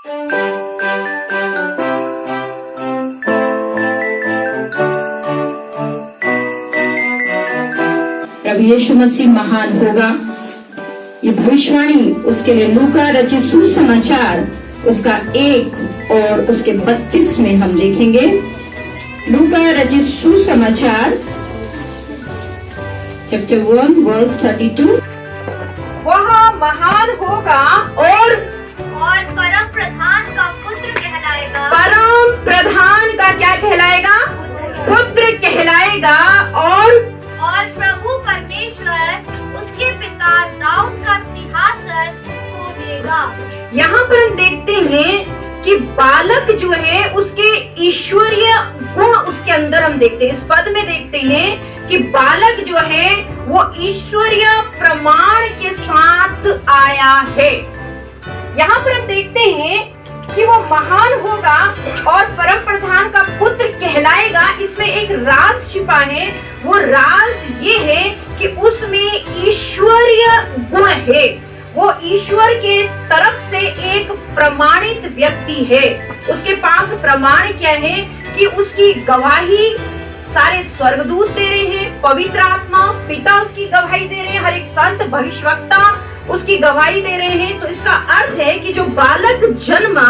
प्रभु यीशु मसीह महान होगा, ये भविष्यवाणी उसके लिए लूका रचित सुसमाचार उसका 1 और उसके 32 में हम देखेंगे। लूका रचित सुसमाचार चैप्टर 1 वर्स 32। वह महान होगा और परम प्रधान का पुत्र कहलाएगा। परम प्रधान का क्या कहलाएगा? पुत्र कहलाएगा। और प्रभु परमेश्वर उसके पिता दाऊद का सिंहासन उसको देगा। यहाँ पर हम देखते हैं कि बालक जो है उसके ईश्वरीय गुण उसके अंदर हम देखते हैं। इस पद में देखते हैं कि बालक जो है वो ईश्वरीय प्रमाण के साथ आया है। यहाँ पर हम देखते हैं कि वो महान होगा और परम प्रधान का पुत्र कहलाएगा। इसमें एक राज छिपा है। वो राज ये है कि उसमें ईश्वरीय गुण है। वो ईश्वर के तरफ से एक प्रमाणित व्यक्ति है। उसके पास प्रमाण क्या है कि उसकी गवाही सारे स्वर्गदूत दे रहे हैं, पवित्र आत्मा पिता उसकी गवाही दे रहे हैं, हर एक संत भविष्यवक्ता उसकी गवाही दे रहे हैं। तो इसका अर्थ है कि जो बालक जन्मा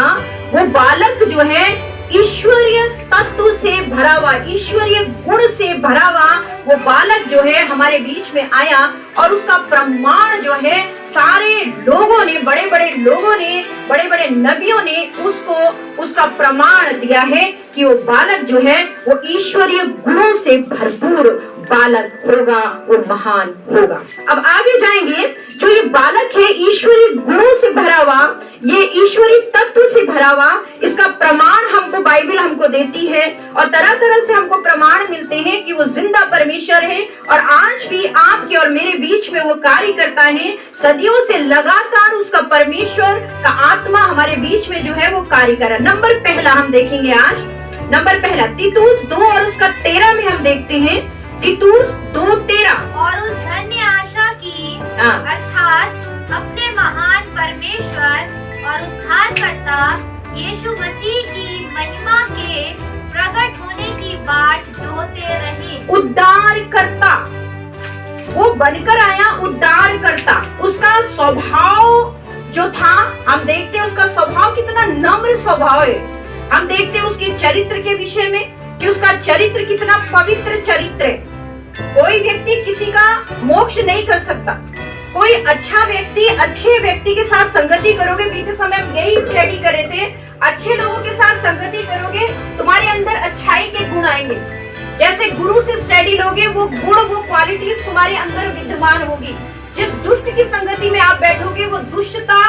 वो बालक जो है ईश्वरीय तत्व से भरा हुआ, ईश्वरीय गुण से भरा हुआ वो बालक जो है हमारे बीच में आया। और उसका प्रमाण जो है सारे लोगों ने, बड़े बड़े लोगों ने, बड़े बड़े नबियों ने उसको उसका प्रमाण दिया है कि वो बालक जो है वो ईश्वरीय गुणों से भरपूर बालक होगा, वो महान होगा। अब आगे जाएंगे। जो ये बालक है ईश्वरीय गुणों से भरा हुआ, ये ईश्वरीय तत्व से भरा हुआ, इसका प्रमाण हमको बाइबल हमको देती है। और तरह तरह से हमको प्रमाण मिलते हैं कि वो जिंदा परमेश्वर है और आज भी आपके और मेरे बीच में वो कार्य करता है। सदियों से लगातार उसका परमेश्वर का आत्मा हमारे बीच में जो है वो कार्य कर रहा है। नंबर पहला हम देखेंगे आज। नंबर पहला तीतुस 2 और उसका 13 में हम देखते हैं। तीतुस 2:13। और उस धन्य आशा की अर्थात अपने महान परमेश्वर और उद्धारकर्ता यीशु मसीह की महिमा के प्रकट होने की बाट जोते रहे। उद्धारकर्ता वो बनकर आया, उद्धारकर्ता। उसका स्वभाव जो था हम देखते हैं, उसका स्वभाव कितना नम्र स्वभाव है। हम देखते हैं उसके चरित्र के विषय में कि उसका चरित्र कितना पवित्र चरित्र है। कोई व्यक्ति किसी का मोक्ष नहीं कर सकता। कोई अच्छा व्यक्ति अच्छे व्यक्ति के साथ संगति करोगे, बीते समय हम यही स्टडी कर रहे थे, अच्छे लोगों के साथ संगति करोगे तुम्हारे अंदर अच्छाई के गुण आएंगे। जैसे गुरु से स्टडी लोगे वो गुण, वो क्वालिटीज तुम्हारे अंदर विद्यमान होगी। जिस दुष्ट की संगति में आप बैठोगे वो दुष्टता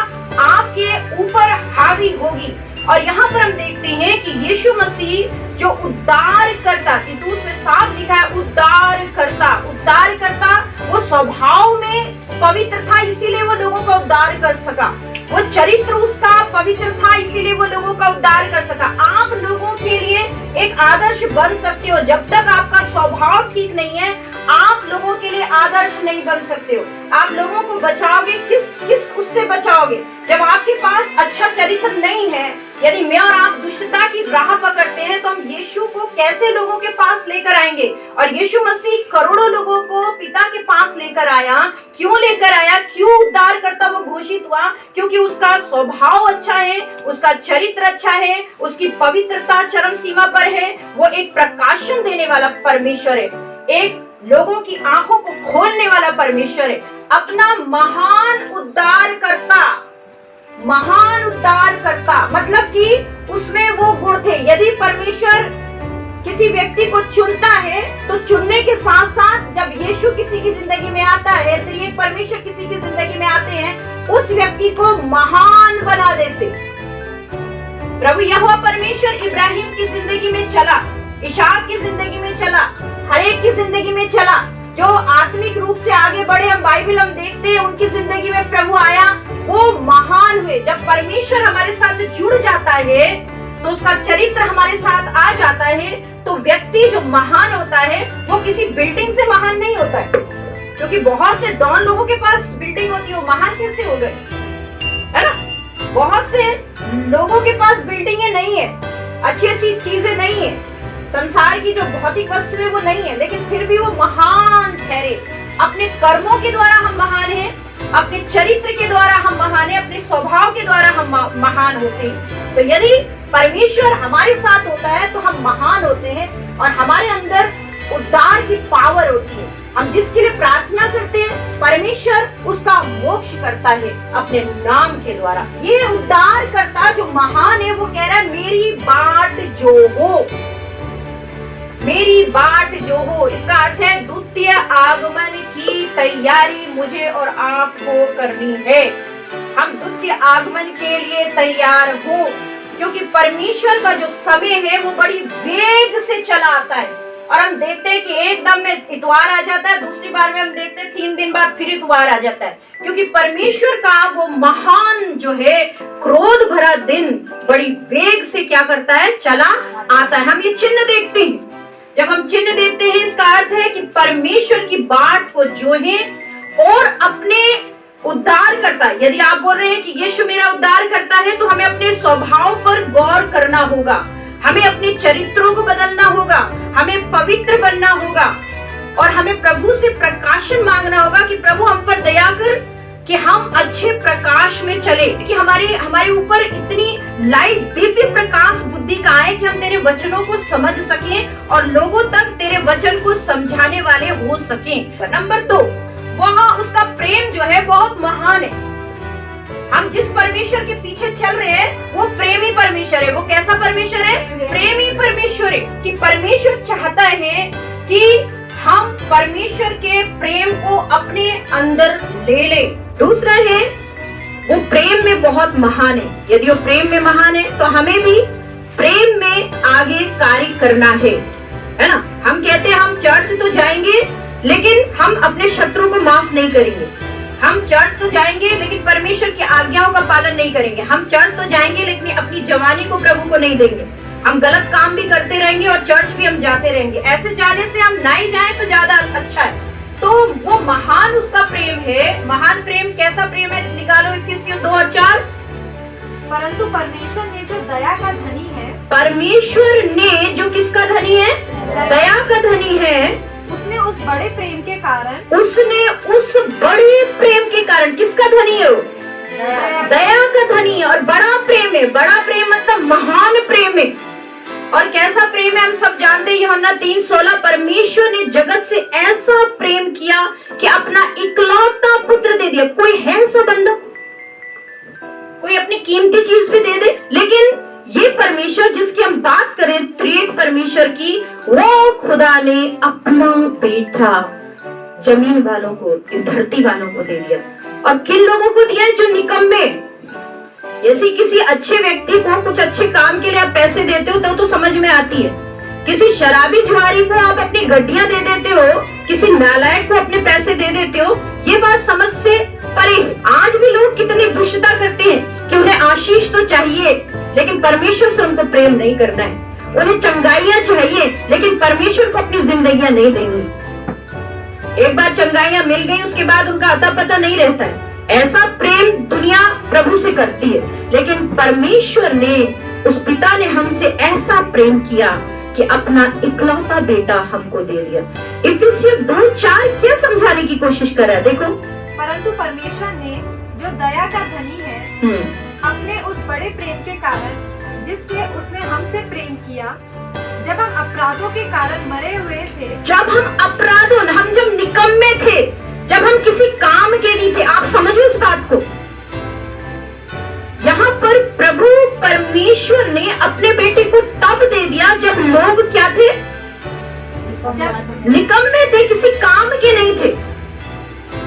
आपके ऊपर हावी होगी। और यहाँ पर हम देखते हैं कि यीशु मसीह जो उद्धार करता, तीतुस में साफ लिखा है उद्धार करता। उद्धार करता वो स्वभाव में पवित्र था, इसीलिए वो लोगों का उद्धार कर सका। वो चरित्र उसका पवित्र था, इसीलिए वो लोगों का उद्धार कर सका। आप लोगों के लिए एक आदर्श बन सकते हो। जब तक आपका स्वभाव ठीक नहीं है आप लोगों के लिए आदर्श नहीं बन सकते हो। आप लोगों को बचाओगे किस उससे बचाओगे जब आपके पास अच्छा चरित्र नहीं है। यदि मैं और आप दुष्टता की राह पकड़ते हैं तो हम यीशु को कैसे लोगों के पास लेकर आएंगे? और यीशु मसीह करोड़ों लोगों को पिता के पास लेकर आया। क्यों लेकर आया? क्यों उद्धार करता वो घोषित हुआ? क्योंकि उसका स्वभाव अच्छा है, उसका चरित्र अच्छा है, उसकी पवित्रता चरम सीमा पर है। वो एक प्रकाशन देने वाला परमेश्वर है, एक लोगों की आंखों को खोलने वाला परमेश्वर है। अपना महान उद्धार करता, महान उद्धार करता मतलब कि उसमें वो गुण थे। यदि परमेश्वर किसी व्यक्ति को चुनता है तो चुनने के साथ साथ जब यीशु किसी की जिंदगी में आता है, त्रिएक परमेश्वर किसी की जिंदगी में आते हैं, उस व्यक्ति को महान बना देते। प्रभु यहोवा परमेश्वर इब्राहिम की जिंदगी में चला, इशाक की जिंदगी में चला, हर एक की जिंदगी में चला। जो आत्मिक रूप से आगे बढ़े, हम बाइबल हम देखते हैं उनकी जिंदगी में प्रभु आया, वो महान हुए। जब परमेश्वर हमारे साथ जुड़ जाता है तो उसका चरित्र हमारे साथ आ जाता है, तो व्यक्ति जो महान होता है वो किसी बिल्डिंग से महान नहीं होता है। क्योंकि बहुत से डॉन लोगों के पास बिल्डिंग होती है, वो महान कैसे हो गए, है ना? बहुत से लोगों के पास बिल्डिंगें नहीं है, अच्छी अच्छी चीजें नहीं है, संसार की जो भौतिक वस्तु है वो नहीं है, लेकिन फिर भी वो महान ठहरे। अपने कर्मों के द्वारा हम महान हैं, अपने चरित्र के द्वारा हम महान हैं, अपने स्वभाव के द्वारा हम महान होते हैं। तो यदि परमेश्वर हमारे साथ होता है तो हम महान होते हैं और हमारे अंदर उद्धार की पावर होती है। हम जिसके लिए प्रार्थना करते हैं परमेश्वर उसका मोक्ष करता है अपने नाम के द्वारा। ये उद्धार करता जो महान है वो कह रहा है मेरी बाट जो हो, मेरी बाट जो हो। इसका अर्थ है द्वितीय आगमन की तैयारी मुझे और आपको करनी है। हम द्वितीय आगमन के लिए तैयार हो, क्योंकि परमेश्वर का जो समय है वो बड़ी वेग से चला आता है और हम देखते हैं कि एकदम में इतवार आ जाता है, दूसरी बार में हम देखते हैं 3 दिन बाद फिर इतवार आ जाता है, क्योंकि परमेश्वर का वो महान जो है क्रोध भरा दिन बड़ी वेग से क्या करता है, चला आता है। हम ये चिन्ह देखते हैं, जब हम चिन्ह देखते हैं इसका अर्थ है कि परमेश्वर की बाट को जो है और अपने उद्धार करता है। यदि आप बोल रहे हैं कि यीशु मेरा उद्धार करता है तो हमें अपने स्वभाव पर गौर करना होगा, हमें अपने चरित्रों को बदलना होगा, हमें पवित्र बनना होगा और हमें प्रभु से प्रकाशन मांगना होगा कि प्रभु हम पर दया कर कि हम अच्छे प्रकाश में चले, कि हमारे ऊपर इतनी लाइट दिव्य प्रकाश बुद्धि का आए कि हम तेरे वचनों को समझ सकें और लोगों तक तेरे वचन को समझाने वाले हो सकें। नंबर 2, वह उसका प्रेम जो है बहुत महान है। हम जिस परमेश्वर के पीछे चल रहे हैं वो प्रेमी परमेश्वर है। वो कैसा परमेश्वर है? प्रेमी परमेश्वर है। कि परमेश्वर चाहता है कि हम परमेश्वर के प्रेम को अपने अंदर ले ले। दूसरा है वो प्रेम में बहुत महान है। यदि वो प्रेम में महान है तो हमें भी प्रेम में आगे कार्य करना है ना। हम कहते हैं हम चर्च तो जाएंगे लेकिन हम अपने शत्रु को माफ नहीं करेंगे। हम चर्च तो जाएंगे लेकिन परमेश्वर की आज्ञाओं का पालन नहीं करेंगे। हम चर्च तो जाएंगे लेकिन अपनी जवानी को प्रभु को नहीं देंगे। हम गलत काम भी करते रहेंगे और चर्च भी हम जाते रहेंगे। ऐसे जाने से हम नहीं जाएं तो ज्यादा अच्छा है। तो वो महान उसका प्रेम है। महान प्रेम कैसा प्रेम है? निकालो इफिसियों 2 और 4। परंतु परमेश्वर ने जो दया का धनी है, परमेश्वर ने जो किसका धनी है? दया का धनी है। उसने उस बड़े प्रेम के कारण, उसने उस बड़े प्रेम के कारण, किसका धनी है वो? दया का धनी है और बड़ा प्रेम है। बड़ा प्रेम मतलब महान प्रेम है। और कैसा प्रेम है हम सब जानते हैं। यूहन्ना 3:16, परमेश्वर ने जगत से ऐसा प्रेम किया कि अपना इकलौता पुत्र दे दिया। कोई है ऐसा बंदा? कोई अपनी कीमती चीज भी दे दे? लेकिन ये परमेश्वर जिसकी हम बात करें, त्रिएक परमेश्वर की, वो खुदा ने अपना बेटा जमीन वालों को, इस धरती वालों को दे दिया। और किन लोगों को दिया? जो निकम्मे। जैसे किसी अच्छे व्यक्ति को कुछ अच्छे काम के लिए आप पैसे देते हो तो समझ में आती है। किसी शराबी जुआरी को आप अपनी गड्डियां दे देते हो, किसी नालायक को अपने पैसे दे देते हो, ये बात समझ से परे है। आज भी लोग कितनी दुष्टता करते हैं कि उन्हें आशीष तो चाहिए लेकिन परमेश्वर से उनको प्रेम नहीं करना है। उन्हें चंगाइयां चाहिए लेकिन परमेश्वर को अपनी जिंदगियां नहीं देंगे। एक बार चंगाइयां मिल गई उसके बाद उनका अता पता नहीं रहता है। ऐसा प्रेम दुनिया प्रभु से करती है, लेकिन परमेश्वर ने, उस पिता ने हमसे ऐसा प्रेम किया कि अपना इकलौता बेटा हमको दे दिया। इफिसियों 2:4 क्या समझाने की कोशिश कर रहा है? देखो, परंतु परमेश्वर ने जो दया का धनी है, अपने उस बड़े प्रेम के कारण जिससे उसने हमसे प्रेम किया, जब हम अपराधों के कारण मरे हुए थे, जब हम अपराधों, हम जब निकम्मे थे, जब हम किसी काम के नहीं थे। आप समझो इस बात को। यहाँ पर प्रभु परमेश्वर ने अपने बेटे को तब दे दिया जब लोग क्या थे? निकम्मे थे, किसी काम के नहीं थे।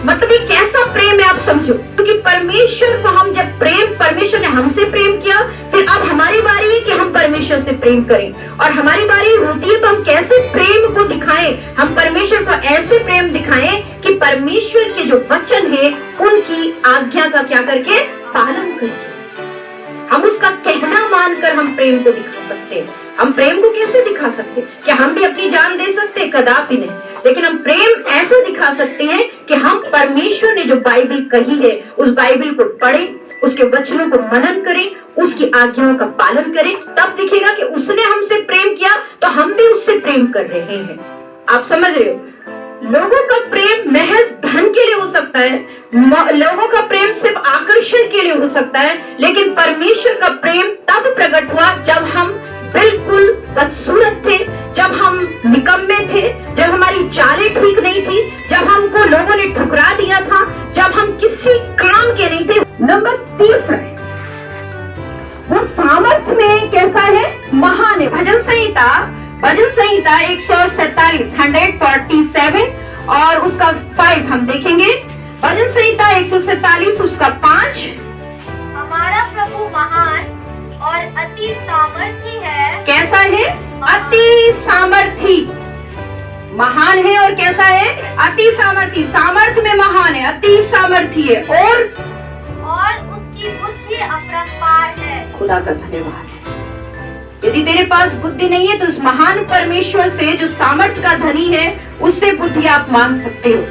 मतलब ये कैसा प्रेम है आप समझो। क्योंकि परमेश्वर को हम जब परमेश्वर ने हमसे प्रेम किया, फिर अब हमारी बारी है कि हम परमेश्वर से प्रेम करें। और हमारी बारी होती है तो हम कैसे प्रेम को दिखाएं? हम परमेश्वर को ऐसे प्रेम दिखाएं कि परमेश्वर के जो वचन है उनकी आज्ञा का क्या करके पालन करें। हम उसका कहना मानकर हम प्रेम को दिखा सकते हैं। हम प्रेम को कैसे दिखा सकते? क्या हम भी अपनी जान दे सकते? कदापि नहीं। लेकिन हम प्रेम ऐसा दिखा सकते हैं कि हम परमेश्वर ने जो बाइबल कही है उस बाइबल को पढ़ें, उसके वचनों को मनन करें, उसकी आज्ञाओं का पालन करें, तब दिखेगा कि उसने हमसे प्रेम किया तो हम भी उससे प्रेम कर रहे हैं। आप समझ रहे हो? लोगों का प्रेम महज धन के लिए हो सकता है, लोगों का प्रेम सिर्फ आकर्षण के लिए हो सकता है, लेकिन परमेश्वर का प्रेम तब प्रकट हुआ जब हम बिल्कुल बदसूरत थे, जब हम निकम्मे थे, जब हमारी चालें ठीक नहीं थी, जब हमको लोगों ने ठुकरा दिया था, जब हम किसी काम के नहीं थे। नंबर 30 है, वो सामर्थ्य में कैसा है? महान है। भजन संहिता 147 और उसका 5 हम देखेंगे। भजन संहिता 147 उसका 5। हमारा प्रभु महान और अति सामर्थी है। कैसा है? अति सामर्थी। महान है और कैसा है? अति सामर्थी। सामर्थ्य में महान है, अति सामर्थी है और उसकी बुद्धि अपरंपार है। खुदा का धन्यवाद है। यदि तेरे पास बुद्धि नहीं है तो उस महान परमेश्वर से जो सामर्थ्य का धनी है उससे बुद्धि आप मांग सकते हो।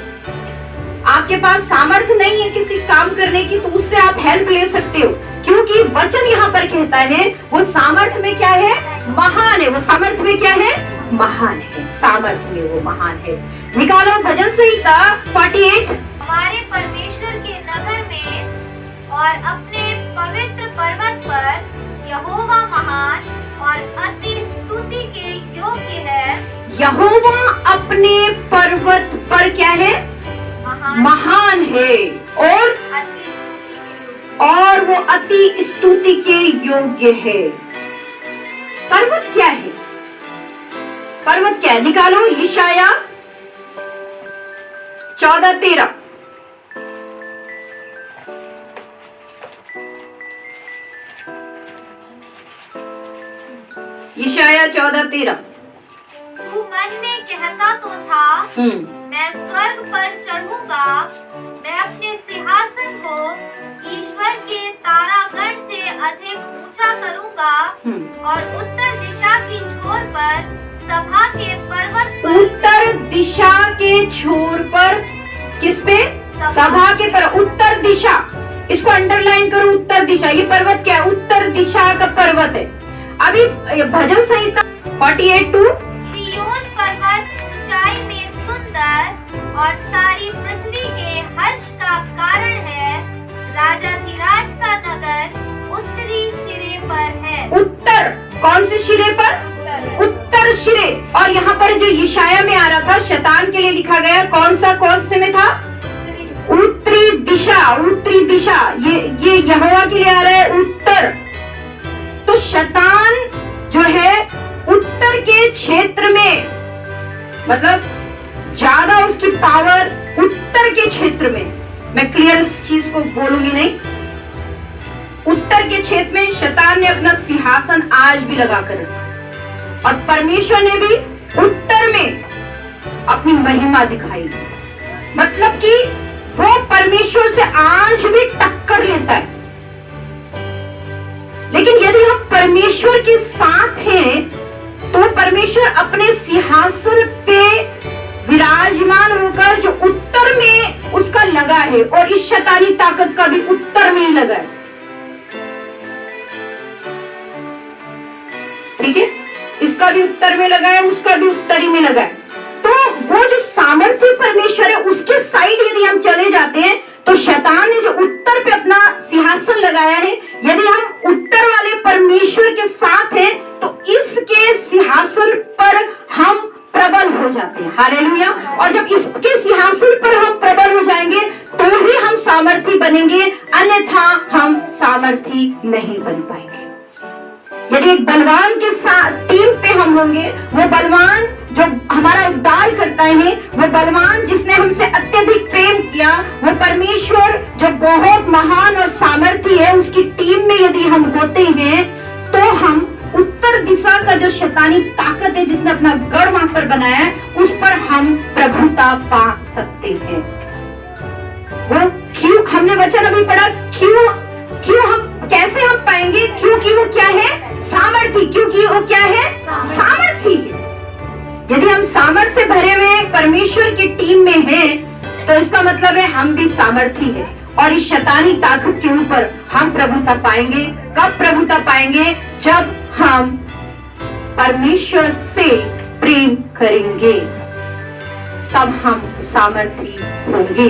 आपके पास सामर्थ्य नहीं है किसी काम करने की तो उससे आप हेल्प ले सकते हो, क्योंकि वचन यहाँ पर कहता है वो सामर्थ्य में क्या है? महान है। वो सामर्थ्य में क्या है? महान है। सामर्थ्य में वो महान है। निकालो भजन संहिता 48। हमारे परमेश्वर के नगर में और अपने पवित्र पर्वत पर यहोवा महान और अति स्तुति के योग्य है। यहोवा अपने पर्वत पर क्या है? महान है और वो अति स्तुति के योग्य है। पर्वत क्या है? पर्वत क्या है? निकालो यशाया 14:13। यशाया 14:13। तू मन में कहता तो था मैं स्वर्ग पर चढ़ूंगा, मैं अपने सिंहासन को ईश्वर के तारागण से अधिक ऊंचा करूंगा और उत्तर दिशा की छोर पर सभा के पर्वत पर। उत्तर दिशा के छोर पर किस पे? सभा के पर। उत्तर दिशा, इसको अंडरलाइन करो। उत्तर दिशा, ये पर्वत क्या है? उत्तर दिशा का पर्वत है। अभी भजन संहिता 48:2। सिय्योन पर्वत ऊंचाई में सुंदर और सारी पृथ्वी के हर्ष का कारण है। राजाधिराज का नगर उत्तरी सिरे पर है। उत्तर कौन से सिरे पर? उत्तर सिरे। और यहाँ पर जो यशाया में आ रहा था शैतान के लिए लिखा गया कौन से में था? उत्तरी दिशा। उत्तरी दिशा ये यहोवा के लिए आ रहा है उत्तर। तो शैतान जो है उत्तर के क्षेत्र में, मतलब ज्यादा उसकी पावर उत्तर के क्षेत्र में। मैं क्लियर इस चीज को बोलूंगी नहीं। उत्तर के क्षेत्र में शैतान ने अपना सिंहासन आज भी लगा कर रखा और परमेश्वर ने भी उत्तर में अपनी महिमा दिखाई। मतलब कि वो परमेश्वर से आज भी टक्कर लेता है। लेकिन यदि हम परमेश्वर के साथ हैं तो परमेश्वर अपने सिंहासन पे विराजमान होकर जो उत्तर में उसका लगा है और इस शैतानी ताकत का भी उत्तर में ही लगा है। ठीक है, इसका भी उत्तर में लगा है, उसका भी उत्तरी में लगा है। तो वो जो सामर्थ्य परमेश्वर है उसके साइड यदि हम चले जाते हैं तो शैतान ने जो उत्तर पे अपना सिंहासन लगाया है, यदि हम उत्तर वाले परमेश्वर के साथ हैं तो इसके सिंहासन पर हम प्रबल हो जाते हैं। हालेलुया। और जब इसके सिंहासन पर हम प्रबल हो जाएंगे तो ही हम सामर्थी बनेंगे, अन्यथा हम सामर्थी नहीं बन पाएंगे। यदि एक बलवान के साथ टीम पे हम होंगे, वो बलवान जो हमारा उद्धार करता है, वो बलवान जिसने हमसे अत्यधिक प्रेम किया, वो परमेश्वर जो बहुत महान और सामर्थी है, उसकी टीम में यदि हम होते हैं तो हम उत्तर दिशा का जो शैतानी ताकत है जिसने अपना गढ़ वहां पर बनाया है, उस पर हम प्रभुता पा सकते हैं। वो क्यों? हमने वचन अभी पढ़ा, क्यों हम कैसे हम पाएंगे? क्योंकि वो क्या है? सामर्थी। क्योंकि वो क्या है? सामर्थी। यदि हम सामर्थ्य से भरे हुए परमेश्वर की टीम में हैं तो इसका मतलब है हम भी सामर्थी हैं और इस शैतानी ताकत के ऊपर हम प्रभुता पाएंगे। कब प्रभुता पाएंगे? जब हम परमेश्वर से प्रेम करेंगे, तब हम सामर्थी होंगे।